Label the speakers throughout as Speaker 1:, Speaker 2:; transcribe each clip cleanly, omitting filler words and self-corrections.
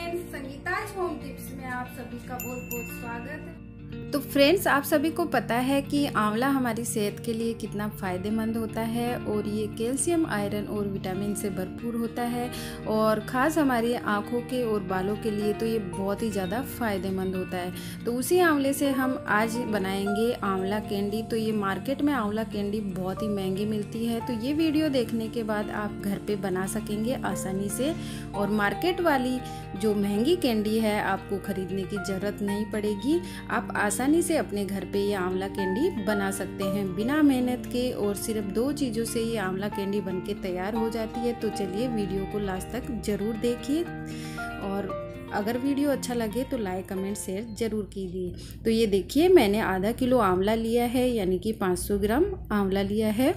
Speaker 1: Friends, Sangeeta's home tips में आप सभी का बहुत बहुत स्वागत है।
Speaker 2: तो फ्रेंड्स, आप सभी को पता है कि आंवला हमारी सेहत के लिए कितना फ़ायदेमंद होता है और ये कैल्शियम, आयरन और विटामिन से भरपूर होता है और ख़ास हमारी आँखों के और बालों के लिए तो ये बहुत ही ज़्यादा फ़ायदेमंद होता है। तो उसी आंवले से हम आज बनाएंगे आंवला कैंडी। तो ये मार्केट में आंवला कैंडी बहुत ही महंगी मिलती है, तो ये वीडियो देखने के बाद आप घर पे बना सकेंगे आसानी से और मार्केट वाली जो महंगी कैंडी है आपको ख़रीदने की ज़रूरत नहीं पड़ेगी। आप आसानी से अपने घर पे ये आंवला कैंडी बना सकते हैं बिना मेहनत के और सिर्फ 2 चीज़ों से ये आंवला कैंडी बनके तैयार हो जाती है। तो चलिए वीडियो को लास्ट तक ज़रूर देखिए और अगर वीडियो अच्छा लगे तो लाइक, कमेंट, शेयर ज़रूर कीजिए। तो ये देखिए, मैंने आधा किलो आंवला लिया है, यानी कि 500 ग्राम आंवला लिया है।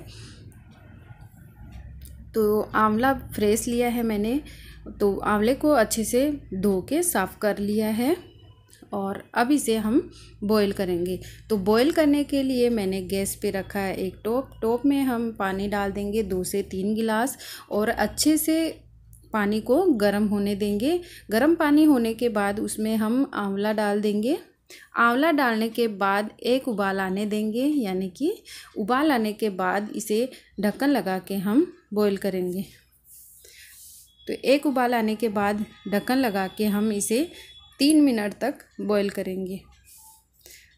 Speaker 2: तो आंवला फ्रेश लिया है मैंने। तो आंवले को अच्छे से धो के साफ़ कर लिया है और अब इसे हम बॉईल करेंगे। तो बॉईल करने के लिए मैंने गैस पे रखा है एक टॉप में हम पानी डाल देंगे 2 से 3 गिलास और अच्छे से पानी को गर्म होने देंगे। गर्म पानी होने के बाद उसमें हम आंवला डाल देंगे। आंवला डालने के बाद एक उबाल आने देंगे, यानी कि उबाल आने के बाद इसे ढक्कन लगा के हम बॉईल करेंगे। तो एक उबाल आने के बाद ढक्कन लगा के हम इसे 3 मिनट तक बॉईल करेंगे।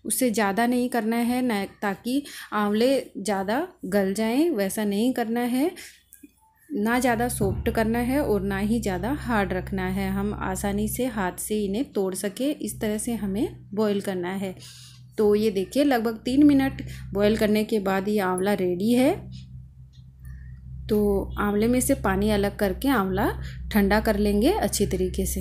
Speaker 2: उससे ज़्यादा नहीं करना है ना, ताकि आंवले ज़्यादा गल जाएं, वैसा नहीं करना है। ना ज़्यादा सॉफ्ट करना है और ना ही ज़्यादा हार्ड रखना है। हम आसानी से हाथ से इन्हें तोड़ सके, इस तरह से हमें बॉईल करना है। तो ये देखिए, लगभग 3 मिनट बॉईल करने के बाद ये आंवला रेडी है। तो आंवले में से पानी अलग करके आंवला ठंडा कर लेंगे अच्छी तरीके से।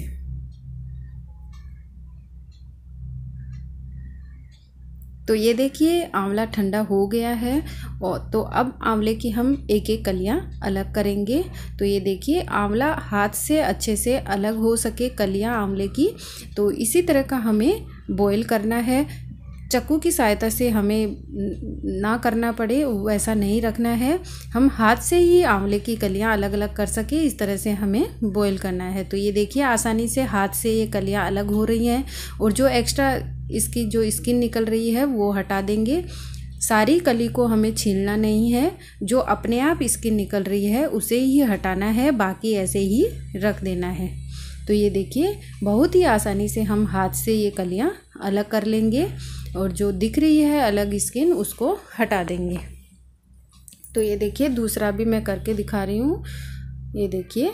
Speaker 2: तो ये देखिए, आंवला ठंडा हो गया है और तो अब आंवले की हम एक एक कलियां अलग करेंगे। तो ये देखिए, आंवला हाथ से अच्छे से अलग हो सके कलियां आंवले की, तो इसी तरह का हमें बॉईल करना है। चाकू की सहायता से हमें ना करना पड़े वैसा नहीं रखना है। हम हाथ से ही आंवले की कलियां अलग अलग कर सके, इस तरह से हमें बॉईल करना है। तो ये देखिए, आसानी से हाथ से ये कलियां अलग हो रही हैं और जो एक्स्ट्रा इसकी जो स्किन निकल रही है वो हटा देंगे। सारी कली को हमें छीलना नहीं है, जो अपने आप स्किन निकल रही है उसे ही हटाना है, बाकी ऐसे ही रख देना है। तो ये देखिए, बहुत ही आसानी से हम हाथ से ये कलियां अलग कर लेंगे और जो दिख रही है अलग स्किन उसको हटा देंगे। तो ये देखिए, दूसरा भी मैं करके दिखा रही हूँ। ये देखिए,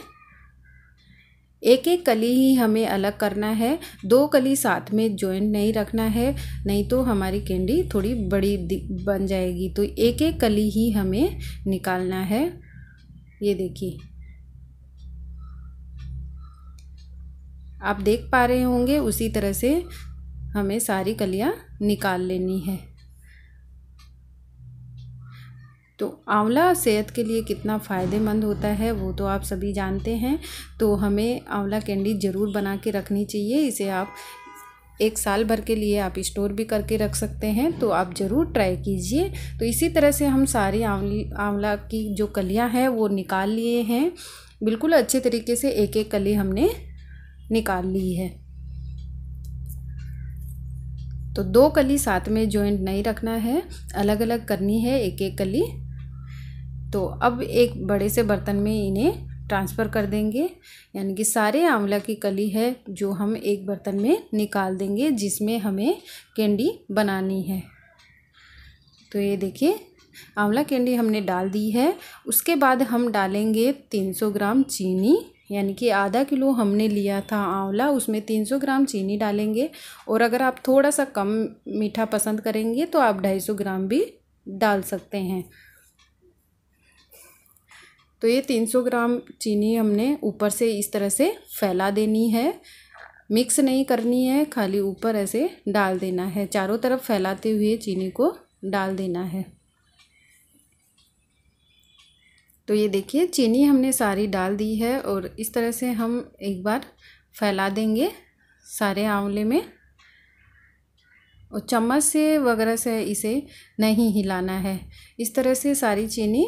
Speaker 2: एक एक कली ही हमें अलग करना है, 2 कली साथ में जॉइंट नहीं रखना है, नहीं तो हमारी कैंडी थोड़ी बड़ी बन जाएगी। तो एक एक कली ही हमें निकालना है। ये देखिए, आप देख पा रहे होंगे, उसी तरह से हमें सारी कलियां निकाल लेनी है। तो आंवला सेहत के लिए कितना फ़ायदेमंद होता है वो तो आप सभी जानते हैं। तो हमें आंवला कैंडी ज़रूर बना के रखनी चाहिए। इसे आप 1 साल भर के लिए आप स्टोर भी करके रख सकते हैं, तो आप ज़रूर ट्राई कीजिए। तो इसी तरह से हम सारी आंवला की जो कलियां हैं वो निकाल लिए हैं। बिल्कुल अच्छे तरीके से एक एक कली हमने निकाल ली है। तो 2 कली साथ में जॉइंट नहीं रखना है, अलग अलग करनी है एक एक कली। तो अब एक बड़े से बर्तन में इन्हें ट्रांसफ़र कर देंगे, यानी कि सारे आंवला की कली है जो हम एक बर्तन में निकाल देंगे जिसमें हमें कैंडी बनानी है। तो ये देखिए, आंवला कैंडी हमने डाल दी है। उसके बाद हम डालेंगे 300 ग्राम चीनी, यानी कि आधा किलो हमने लिया था आंवला, उसमें 300 ग्राम चीनी डालेंगे। और अगर आप थोड़ा सा कम मीठा पसंद करेंगे तो आप 250 ग्राम भी डाल सकते हैं। तो ये 300 ग्राम चीनी हमने ऊपर से इस तरह से फैला देनी है, मिक्स नहीं करनी है, खाली ऊपर ऐसे डाल देना है। चारों तरफ फैलाते हुए चीनी को डाल देना है। तो ये देखिए, चीनी हमने सारी डाल दी है और इस तरह से हम एक बार फैला देंगे सारे आंवले में। और चम्मच से वगैरह से इसे नहीं हिलाना है, इस तरह से सारी चीनी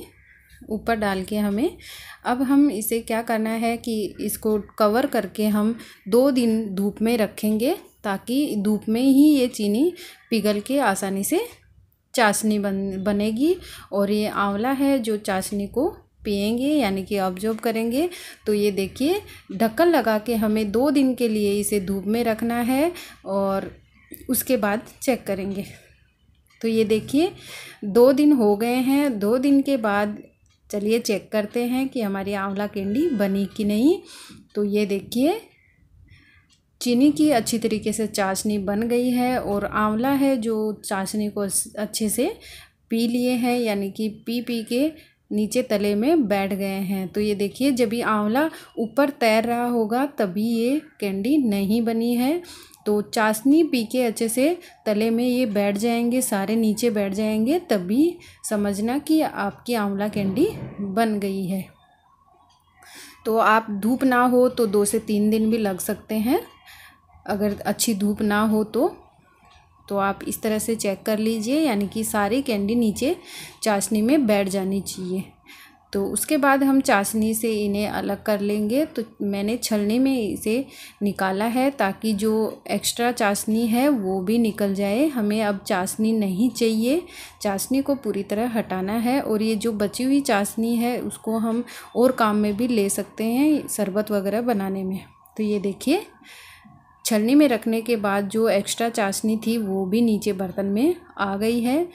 Speaker 2: ऊपर डाल के हमें अब हम इसे क्या करना है कि इसको कवर करके हम 2 दिन धूप में रखेंगे, ताकि धूप में ही ये चीनी पिघल के आसानी से चाशनी बनेगी और ये आंवला है जो चाशनी को पिएंगे यानी कि ऑब्जॉर्ब करेंगे। तो ये देखिए ढक्कन लगा के हमें 2 दिन के लिए इसे धूप में रखना है और उसके बाद चेक करेंगे। तो ये देखिए 2 दिन हो गए हैं। 2 दिन के बाद चलिए चेक करते हैं कि हमारी आंवला कैंडी बनी कि नहीं। तो ये देखिए चीनी की अच्छी तरीके से चाशनी बन गई है और आंवला है जो चाशनी को अच्छे से पी लिए हैं, यानी कि पी के नीचे तले में बैठ गए हैं। तो ये देखिए जब ये आंवला ऊपर तैर रहा होगा तभी ये कैंडी नहीं बनी है। तो चाशनी पी के अच्छे से तले में ये बैठ जाएंगे, सारे नीचे बैठ जाएंगे, तभी समझना कि आपकी आंवला कैंडी बन गई है। तो आप धूप ना हो तो 2 से 3 दिन भी लग सकते हैं। अगर अच्छी धूप ना हो तो आप इस तरह से चेक कर लीजिए, यानी कि सारी कैंडी नीचे चाशनी में बैठ जानी चाहिए। तो उसके बाद हम चाशनी से इन्हें अलग कर लेंगे। तो मैंने छलनी में इसे निकाला है ताकि जो एक्स्ट्रा चाशनी है वो भी निकल जाए। हमें अब चाशनी नहीं चाहिए, चाशनी को पूरी तरह हटाना है और ये जो बची हुई चाशनी है उसको हम और काम में भी ले सकते हैं, शरबत वगैरह बनाने में। तो ये देखिए छलनी में रखने के बाद जो एक्स्ट्रा चाशनी थी वो भी नीचे बर्तन में आ गई है।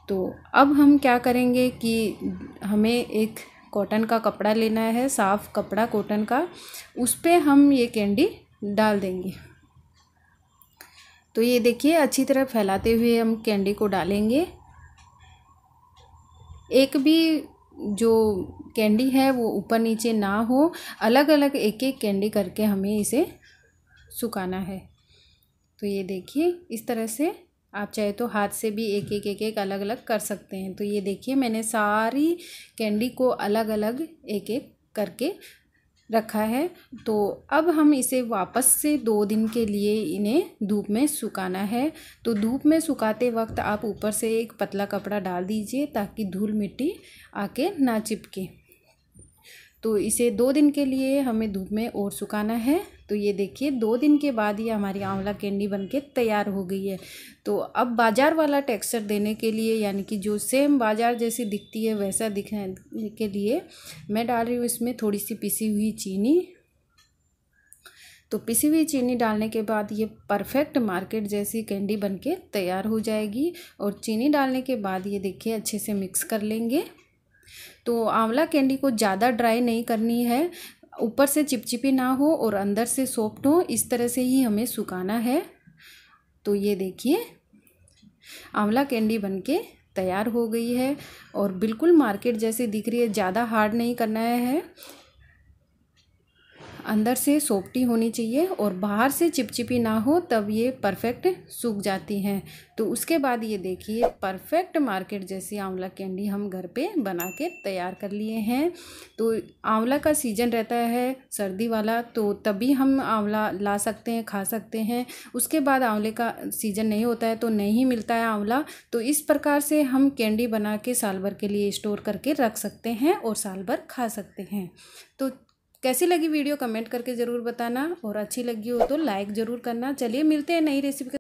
Speaker 2: तो अब हम क्या करेंगे कि हमें एक कॉटन का कपड़ा लेना है, साफ़ कपड़ा कॉटन का, उस पे हम ये कैंडी डाल देंगे। तो ये देखिए अच्छी तरह फैलाते हुए हम कैंडी को डालेंगे। एक भी जो कैंडी है वो ऊपर नीचे ना हो, अलग अलग एक एक कैंडी करके हमें इसे सुखाना है। तो ये देखिए इस तरह से आप चाहे तो हाथ से भी एक एक अलग अलग कर सकते हैं। तो ये देखिए मैंने सारी कैंडी को अलग अलग एक एक करके रखा है। तो अब हम इसे वापस से 2 दिन के लिए इन्हें धूप में सुखाना है। तो धूप में सुखाते वक्त आप ऊपर से एक पतला कपड़ा डाल दीजिए ताकि धूल मिट्टी आके ना चिपके। तो इसे 2 दिन के लिए हमें धूप में और सुखाना है। तो ये देखिए 2 दिन के बाद ये हमारी आंवला कैंडी बनके तैयार हो गई है। तो अब बाज़ार वाला टेक्सचर देने के लिए, यानी कि जो सेम बाज़ार जैसी दिखती है वैसा दिखने के लिए मैं डाल रही हूँ इसमें थोड़ी सी पिसी हुई चीनी। तो पिसी हुई चीनी डालने के बाद ये परफेक्ट मार्केट जैसी कैंडी बनके तैयार हो जाएगी। और चीनी डालने के बाद ये देखिए अच्छे से मिक्स कर लेंगे। तो आंवला कैंडी को ज़्यादा ड्राई नहीं करनी है, ऊपर से चिपचिपी ना हो और अंदर से सॉफ्ट हो, इस तरह से ही हमें सुखाना है। तो ये देखिए आंवला कैंडी बनके तैयार हो गई है और बिल्कुल मार्केट जैसी दिख रही है। ज़्यादा हार्ड नहीं करना है, अंदर से सॉफ्टी होनी चाहिए और बाहर से चिपचिपी ना हो, तब ये परफेक्ट सूख जाती हैं। तो उसके बाद ये देखिए परफेक्ट मार्केट जैसी आंवला कैंडी हम घर पे बना के तैयार कर लिए हैं। तो आंवला का सीज़न रहता है सर्दी वाला, तो तभी हम आंवला ला सकते हैं, खा सकते हैं। उसके बाद आंवले का सीज़न नहीं होता है तो नहीं मिलता है आंवला। तो इस प्रकार से हम कैंडी बना के साल भर के लिए स्टोर करके रख सकते हैं और साल भर खा सकते हैं। तो कैसी लगी वीडियो कमेंट करके ज़रूर बताना और अच्छी लगी हो तो लाइक ज़रूर करना। चलिए मिलते हैं नई रेसिपी।